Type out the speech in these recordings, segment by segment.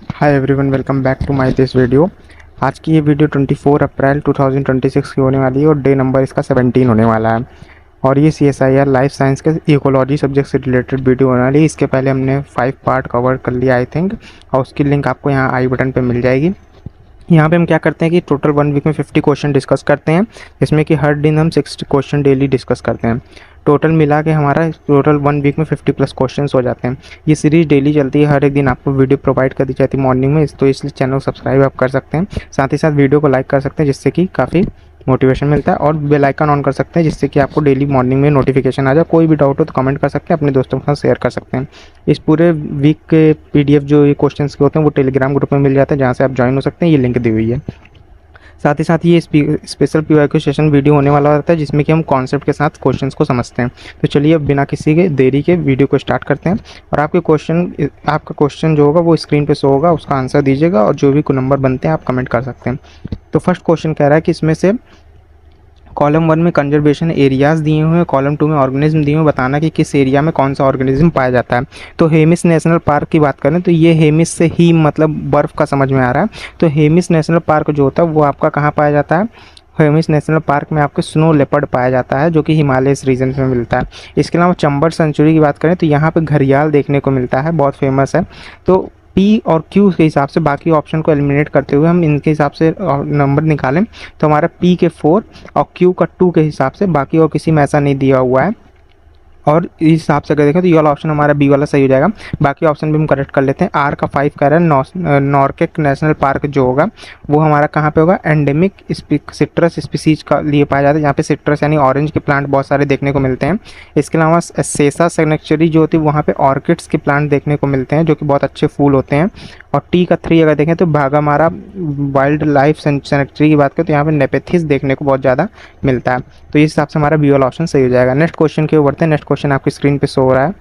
Hi everyone, welcome back to my this video. आज की ये वीडियो 24 अप्रैल 2026 की होने वाली है और डे नंबर इसका 17 होने वाला है। और ये CSIR लाइफ साइंस के इकोलॉजी सब्जेक्ट से रिलेटेड वीडियो होने वाली है। इसके पहले हमने 5 पार्ट कवर कर लिया आई थिंक, और उसकी लिंक आपको यहाँ आई बटन पे मिल जाएगी। यहाँ पे हम क्या करते हैं कि टोटल 1 वीक में 50 क्वेश्चन डिस्कस करते हैं, जिसमें कि हर दिन हम 60 क्वेश्चन डेली डिस्कस करते हैं। टोटल मिला के हमारा टोटल 1 वीक में 50+ क्वेश्चन हो जाते हैं। ये सीरीज डेली चलती है, हर एक दिन आपको वीडियो प्रोवाइड कर दी जाती है मॉर्निंग में, तो इसलिए चैनल को सब्सक्राइब आप कर सकते हैं। साथ ही साथ वीडियो को लाइक कर सकते हैं, जिससे कि काफ़ी मोटिवेशन मिलता है, और बेल आइकन ऑन कर सकते हैं, जिससे कि आपको डेली मॉर्निंग में नोटिफिकेशन आ जाए। कोई भी डाउट हो तो कमेंट कर सकते हैं, अपने दोस्तों के साथ शेयर कर सकते हैं। इस पूरे वीक के PDF जो ये क्वेश्चंस के होते हैं वो टेलीग्राम ग्रुप में मिल जाते हैं, जहाँ से आप ज्वाइन हो सकते हैं। ये लिंक दी हुई है। साथ ही साथ ये स्पेशल PYQ सेशन वीडियो होने वाला रहता है, जिसमें कि हम कॉन्सेप्ट के साथ क्वेश्चंस को समझते हैं। तो चलिए अब बिना किसी के देरी के वीडियो को स्टार्ट करते हैं। और आपका क्वेश्चन जो होगा वो स्क्रीन पे शो होगा, उसका आंसर दीजिएगा, और जो भी कोई नंबर बनते हैं आप कमेंट कर सकते हैं। तो फर्स्ट क्वेश्चन कह रहा है कि इसमें से कॉलम 1 में कंजर्वेशन एरियाज दिए हुए हैं, कॉलम 2 में ऑर्गेनिज्म दिए हुए, बताना कि किस एरिया में कौन सा ऑर्गेनिज्म पाया जाता है। तो हेमिस नेशनल पार्क की बात करें तो ये हेमिस से ही मतलब बर्फ़ का समझ में आ रहा है। तो हेमिस नेशनल पार्क जो होता है वो आपका कहाँ पाया जाता है? हेमिस नेशनल पार्क में आपके स्नो लेपर्ड पाया जाता है, जो कि हिमालयस रीजन में मिलता है। इसके अलावा चंबल सेंचुरी की बात करें तो यहाँ पे घड़ियाल देखने को मिलता है, बहुत फेमस है। तो P और Q के हिसाब से बाकी ऑप्शन को एलिमिनेट करते हुए हम इनके हिसाब से नंबर निकालें तो हमारा P के 4 और Q का 2 के हिसाब से, बाकी और किसी में ऐसा नहीं दिया हुआ है। और इस हिसाब से अगर देखें तो ये वाला ऑप्शन हमारा बी वाला सही हो जाएगा। बाकी ऑप्शन भी हम करेक्ट कर लेते हैं। आर का 5 कह रहा है नॉर्केक नेशनल पार्क जो होगा वो हमारा कहाँ पे होगा? एंडेमिक सिट्रस स्पीसीज का लिए पाया जाता है, जहाँ पे सिट्रस यानी ऑरेंज के प्लांट बहुत सारे देखने को मिलते हैं। इसके अलावा सेसा सेनेक्चुरी जो होती है वहाँ पे ऑर्किड्स के प्लांट देखने को मिलते हैं, जो कि बहुत अच्छे फूल होते हैं। और टी का 3 अगर देखें तो भागामारा वाइल्ड लाइफ सेनेक्चुरी की बात करें तो यहाँ पे नेपेथिस देखने को बहुत ज़्यादा मिलता है। तो इस हिसाब से हमारा बी वाला ऑप्शन सही हो जाएगा। नेक्स्ट क्वेश्चन की ओर बढ़ते हैं। नेक्स्ट क्वेश्चन आपकी स्क्रीन पे शो हो रहा है।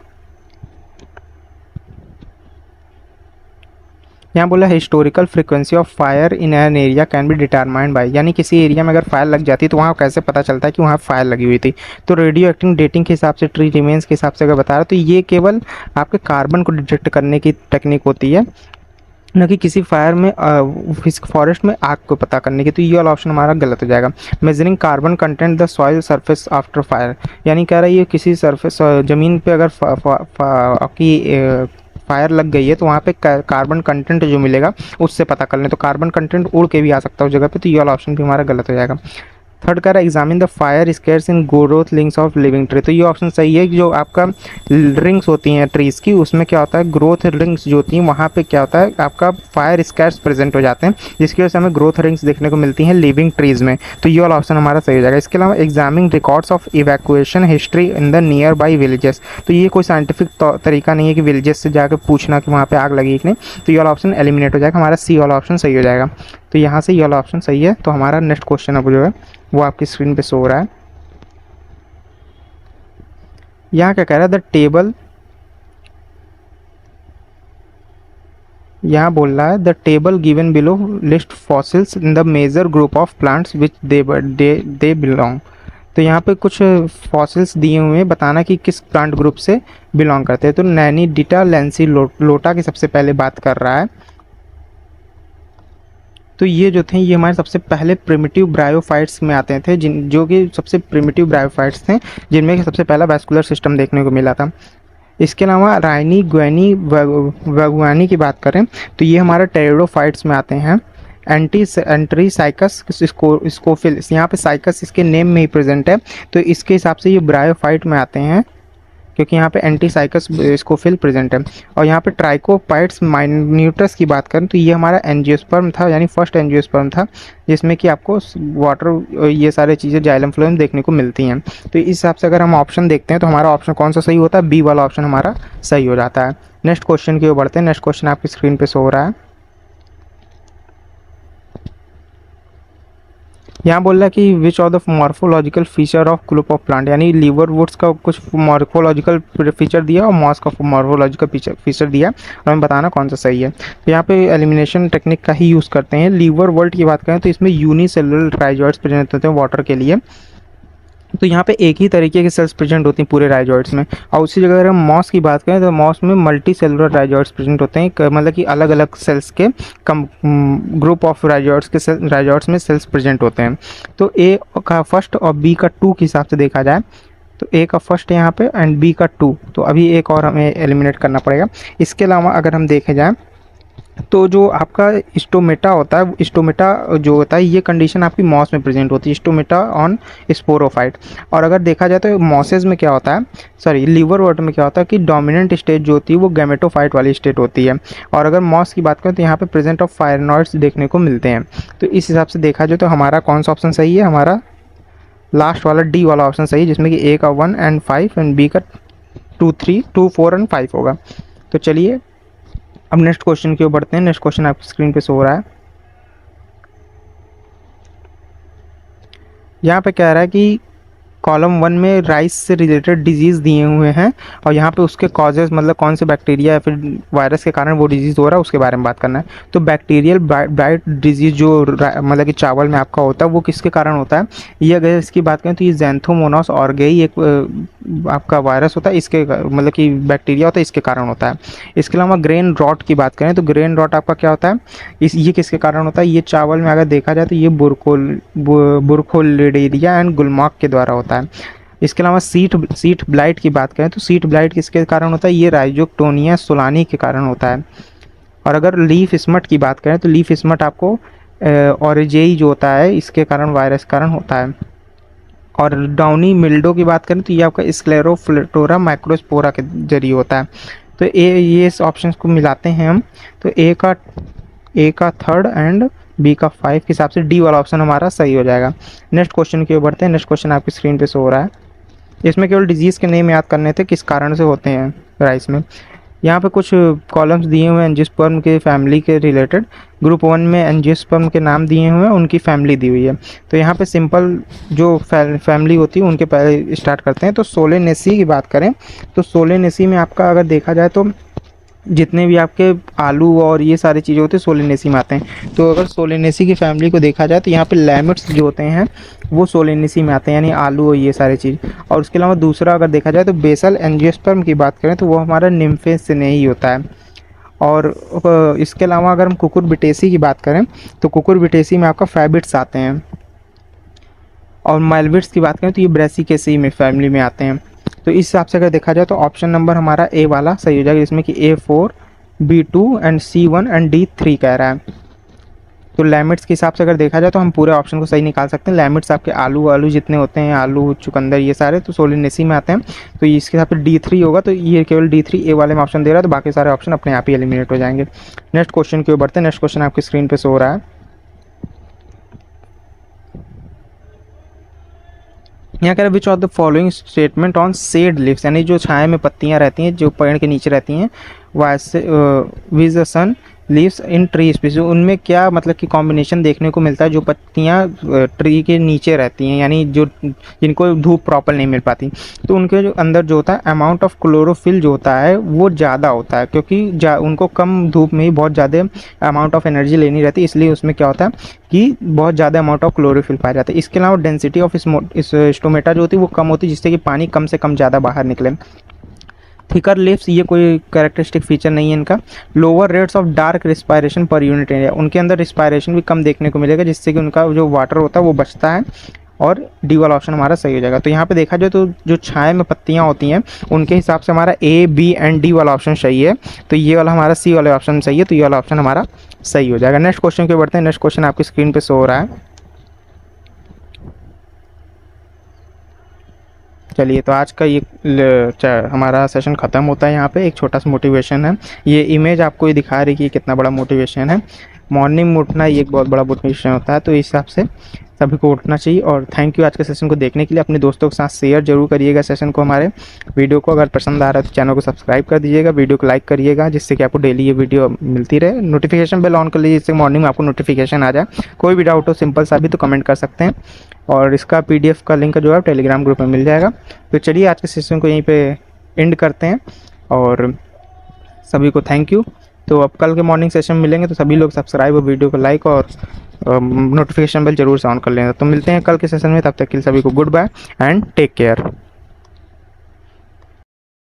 यहाँ बोला historical frequency of fire in an area can be determined by, यानी किसी एरिया में अगर फायर लग जाती है तो वहाँ कैसे पता चलता है कि वहाँ फायर लगी हुई थी। तो रेडियो एक्टिव डेटिंग के हिसाब से, ट्री रिमेन्स के हिसाब से अगर बता रहा तो ये केवल आपके कार्बन को डिटेक्ट करने की टेक्निक होती है, न कि किसी फायर में फॉरेस्ट में आग को पता करने की। तो ये वाला ऑप्शन हमारा गलत हो जाएगा। Measuring carbon content the soil surface after fire, यानी कह रहा है ये किसी सरफेस ज़मीन पे अगर आपकी फायर लग गई है तो वहाँ पे कार्बन कंटेंट जो मिलेगा उससे पता कर लें। तो कार्बन कंटेंट उड़ के भी आ सकता है उस जगह पे, तो ये वाला ऑप्शन भी हमारा गलत हो जाएगा। थर्ड कह रहा है examine the fire scares in growth links of living tree, तो ये ऑप्शन सही है कि जो आपका रिंग्स होती हैं ट्रीज़ की, उसमें क्या होता है ग्रोथ रिंग्स जो होती हैं वहाँ पे क्या होता है आपका फायर स्केयर्स प्रेजेंट हो जाते हैं, जिसकी वजह से हमें ग्रोथ रिंग्स देखने को मिलती हैं लिविंग ट्रीज़ में। तो ये वाला ऑप्शन हमारा सही हो जाएगा। इसके अलावा examine records of evacuation history in the near by villages, तो ये कोई साइंटिफिक तरीका नहीं है कि विलेजेस से जाकर पूछना कि वहाँ पे आग लगी कि नहीं। तो ये वाला ऑप्शन एलिमिनेट हो जाएगा, हमारा सी वाला ऑप्शन सही हो जाएगा। तो यहाँ से ये वाला ऑप्शन सही है। तो हमारा नेक्स्ट क्वेश्चन अब जो है वो आपकी स्क्रीन पे शो हो रहा है। यहाँ क्या कह रहा है? द टेबल, यहाँ बोल रहा है the table given below list fossils in the major group of plants which they belong, तो यहाँ पे कुछ फॉसिल्स दिए हुए हैं, बताना कि किस प्लांट ग्रुप से बिलोंग करते हैं। तो नैनीडिटा लैंसी लोटा की सबसे पहले बात कर रहा है। तो ये जो थे ये हमारे सबसे पहले प्रिमिटिव ब्रायोफाइट्स में आते थे, जो कि सबसे प्रिमिटिव ब्रायोफाइट्स थे, जिनमें सबसे पहला वैस्कुलर सिस्टम देखने को मिला था। इसके अलावा राइनी ग्वेनी वगुआनी की बात करें तो ये हमारा टेरिडोफाइट्स में आते हैं। एंट्री साइकस स्कोफिल, यहाँ पे साइकस इसके नेम में ही प्रेजेंट है, तो इसके हिसाब से ये ब्रायोफाइट में आते हैं, क्योंकि यहाँ पे एंटीसाइकस स्कोफिल प्रेजेंट है। और यहाँ पे ट्राइकोपाइट्स माइन्यूटस की बात करें तो ये हमारा एंजियोस्पर्म था, यानी फर्स्ट एंजियोस्पर्म था, जिसमें कि आपको वाटर ये सारी चीज़ें जाइलम फ्लोएम देखने को मिलती हैं। तो इस हिसाब से अगर हम ऑप्शन देखते हैं तो हमारा ऑप्शन कौन सा सही होता है? बी वाला ऑप्शन हमारा सही हो जाता है। नेक्स्ट क्वेश्चन की ओर बढ़ते हैं। नेक्स्ट क्वेश्चन आपकी स्क्रीन पर शो हो रहा है। यहाँ बोल रहा है कि which of the morphological feature of group of plant, यानी लीवर वुड्स का कुछ मॉर्फोलॉजिकल फीचर दिया और मॉस का मॉर्फोलॉजिकल फीचर दिया, और हमें बताना कौन सा सही है। तो यहाँ पे एलिमिनेशन टेक्निक का ही यूज़ करते हैं। लीवर वर्ल्ड की बात करें तो इसमें यूनिसेलुलर ट्राइजॉइड्स प्रेजेंट होते हैं वाटर के लिए। तो यहाँ पे एक ही तरीके की सेल्स प्रेजेंट होती हैं पूरे राइजॉइड्स में। और उसी जगह अगर हम मॉस की बात करें तो मॉस में मल्टी सेलुलर राइजॉइड्स प्रेजेंट होते हैं, मतलब कि अलग अलग सेल्स के कम ग्रुप ऑफ राइजॉइड्स के राइजॉइड्स में सेल्स प्रेजेंट होते हैं। तो ए का फर्स्ट और बी का 2 के हिसाब से देखा जाए तो ए का फर्स्ट है यहाँ पे एंड बी का 2, तो अभी एक और हमें एलिमिनेट करना पड़ेगा। इसके अलावा अगर हम देखे जाए तो जो आपका स्टोमेटा होता है, स्टोमेटा जो होता है ये कंडीशन आपकी मॉस में प्रेजेंट होती है, स्टोमेटा ऑन स्पोरोफाइट। और अगर देखा जाए तो मॉसेज में क्या होता है, सॉरी लिवर वर्ट में क्या होता है कि डोमिनेंट स्टेज जो होती है वो गैमेटोफाइट वाली स्टेट होती है। और अगर मॉस की बात करें तो यहाँ पे प्रेजेंट ऑफ फायरनॉइड्स देखने को मिलते हैं। तो इस हिसाब से देखा जाए तो हमारा कौन सा ऑप्शन सही है, हमारा लास्ट वाला डी वाला ऑप्शन सही है, जिसमें कि ए का 1 एंड 5 एंड बी का 2 3 2 4 एंड 5 होगा। तो चलिए अब नेक्स्ट क्वेश्चन की ओर बढ़ते हैं। नेक्स्ट क्वेश्चन आपकी स्क्रीन पे शो हो रहा है। यहाँ पे कह रहा है कि कॉलम 1 में राइस से रिलेटेड डिजीज़ दिए हुए हैं और यहाँ पे उसके कॉजेज़ मतलब कौन से बैक्टीरिया या फिर वायरस के कारण वो डिजीज़ हो रहा है उसके बारे में बात करना है। तो बैक्टीरियल ब्राइट डिजीज़ जो मतलब कि चावल में आपका होता है वो किसके कारण होता है, ये अगर इसकी बात करें तो ये ज़ैंथोमोनास ऑर्गेई एक आपका वायरस होता है, इसके मतलब कि बैक्टीरिया होता है, इसके कारण होता है। इसके अलावा ग्रेन रॉट की बात करें तो ग्रेन रॉट आपका क्या होता है, ये किसके कारण होता है, ये चावल में अगर देखा जाए तो ये बुरखोलिडेरिया एंड गुलमार्क के द्वारा होता है। इसके अलावा सीट ब्लाइट की बात करें तो सीट ब्लाइट किसके कारण होता है, ये राइजोक्टोनिया सोलानी के कारण होता है। और अगर लीफ स्मट की बात करें तो लीफ स्मट आपको ऑरिजेई जो होता है इसके कारण वायरस कारण होता है। और डाउनी मिल्डो की बात करें तो ये आपका स्क्लेरोफ्लेटोरा माइक्रोस्पोरा के जरिए होता है। तो ये इस ऑप्शन को मिलाते हैं हम, तो ए का 3rd एंड बी का 5 के हिसाब से डी वाला ऑप्शन हमारा सही हो जाएगा। नेक्स्ट क्वेश्चन की ओर बढ़ते हैं। नेक्स्ट क्वेश्चन आपकी स्क्रीन पे शो हो रहा है। इसमें केवल डिजीज़ के नेम याद करने थे किस कारण से होते हैं राइस में। यहाँ पे कुछ कॉलम्स दिए हुए हैं एंजियोस्पर्म के फैमिली के रिलेटेड। ग्रुप 1 में एंजियोस्पर्म के नाम दिए हुए हैं, उनकी फैमिली दी हुई है। तो यहाँ पे सिंपल जो फैमिली होती है उनके पहले स्टार्ट करते हैं। तो सोलेनेसी की बात करें तो सोलेनेसी में आपका अगर देखा जाए तो जितने भी आपके आलू और ये सारी चीज़ें होती हैं सोलेनेसी में आते हैं। तो अगर सोलेनेसी की फैमिली को देखा जाए तो यहाँ पे लैमिट्स जो होते हैं वो सोलेनेसी में आते हैं, यानी आलू और ये सारी चीज़। और उसके अलावा दूसरा अगर देखा जाए तो बेसल एंजियोस्पर्म की बात करें तो वो हमारा निम्फेस से ही होता है। और इसके अलावा अगर हम कुकुरबिटेसी की बात करें तो कुकुरबिटेसी में आपका फैबिट्स आते हैं। और माइलविट्स की बात करें तो ये ब्रेसिकेसी में फैमिली में आते हैं। तो इस हिसाब से अगर देखा जाए तो ऑप्शन नंबर हमारा ए वाला सही हो जाएगा, जिसमें कि A4 B2 and C1 and D3 कह रहा है। तो लैमिट्स के हिसाब से अगर देखा जाए तो हम पूरे ऑप्शन को सही निकाल सकते हैं। लैमिट्स आपके आलू जितने होते हैं, आलू चुकंदर ये सारे तो सोलेनेसी में आते हैं। तो इसके हिसाब से D3 होगा, तो ये केवल D3 ए वाले में ऑप्शन दे रहा है, तो बाकी सारे ऑप्शन अपने आप ही एलिमिनेट हो जाएंगे। नेक्स्ट क्वेश्चन की ओर बढ़ते हैं। नेक्स्ट क्वेश्चन आपकी स्क्रीन पर शो हो रहा है। यहाँ कह रहा है which of the following statement on said leaves, यानी जो छाया में पत्तियाँ रहती हैं जो पेड़ के नीचे रहती हैं वैसे with the sun leaves in tree species, उनमें क्या मतलब कि कॉम्बिनेशन देखने को मिलता है जो पत्तियाँ ट्री के नीचे रहती हैं, यानी जो जिनको धूप प्रॉपर नहीं मिल पाती। तो उनके जो अंदर जो होता है अमाउंट ऑफ क्लोरोफिल जो होता है वो ज़्यादा होता है, क्योंकि उनको कम धूप में ही बहुत ज़्यादा अमाउंट ऑफ एनर्जी लेनी रहती है, इसलिए उसमें क्या होता है कि बहुत ज़्यादा अमाउंट ऑफ क्लोरोफिल पाया जाता है। इसके अलावा डेंसिटी ऑफ इस स्टोमेटा जो होती है वो कम होती है, जिससे कि पानी कम से कम ज़्यादा बाहर निकले। थिकर लिप्स ये कोई कैरेक्टरिस्टिक फीचर नहीं है इनका। Lower rates of dark respiration per unit area, उनके अंदर रिस्पायरेशन भी कम देखने को मिलेगा, जिससे कि उनका जो वाटर होता है वो बचता है। और डी वाला ऑप्शन हमारा सही हो जाएगा। तो यहाँ पे देखा जाए तो जो छाया में पत्तियाँ होती हैं उनके हिसाब से हमारा ए बी एंड डी वाला ऑप्शन सही है। तो ये वाला हमारा सी वाला ऑप्शन सही है, तो ये वाला ऑप्शन हमारा सही हो जाएगा। नेक्स्ट क्वेश्चन के बढ़ते हैं। नेक्स्ट क्वेश्चन आपकी स्क्रीन पे शो हो रहा है। चलिए तो आज का ये हमारा सेशन ख़त्म होता है। यहाँ पे एक छोटा सा मोटिवेशन है, ये इमेज आपको ये दिखा रही है कि कितना बड़ा मोटिवेशन है। मॉर्निंग में उठना ये एक बहुत बड़ा मोटिवेशन होता है, तो इस हिसाब से सभी को उठना चाहिए। और थैंक यू आज के सेशन को देखने के लिए। अपने दोस्तों के साथ शेयर जरूर करिएगा सेशन को, हमारे वीडियो को। अगर पसंद आ रहा है तो चैनल को सब्सक्राइब कर दीजिएगा, वीडियो को लाइक करिएगा, जिससे कि आपको डेली ये वीडियो मिलती रहे। नोटिफिकेशन बेल ऑन कर लीजिए, जिससे मॉर्निंग में आपको नोटिफिकेशन आ जाए। कोई भी डाउट हो सिंपल सा भी तो कमेंट कर सकते हैं, और इसका PDF का लिंक जो है टेलीग्राम ग्रुप में मिल जाएगा। तो चलिए आज के सेशन को यहीं पे एंड करते हैं, और सभी को थैंक यू। तो अब कल के मॉर्निंग सेशन मिलेंगे, तो सभी लोग सब्सक्राइब और वीडियो को लाइक और नोटिफिकेशन बेल जरूर से ऑन कर लेना। तो मिलते हैं कल के सेशन में, तब तक के लिए सभी को good bye and take care.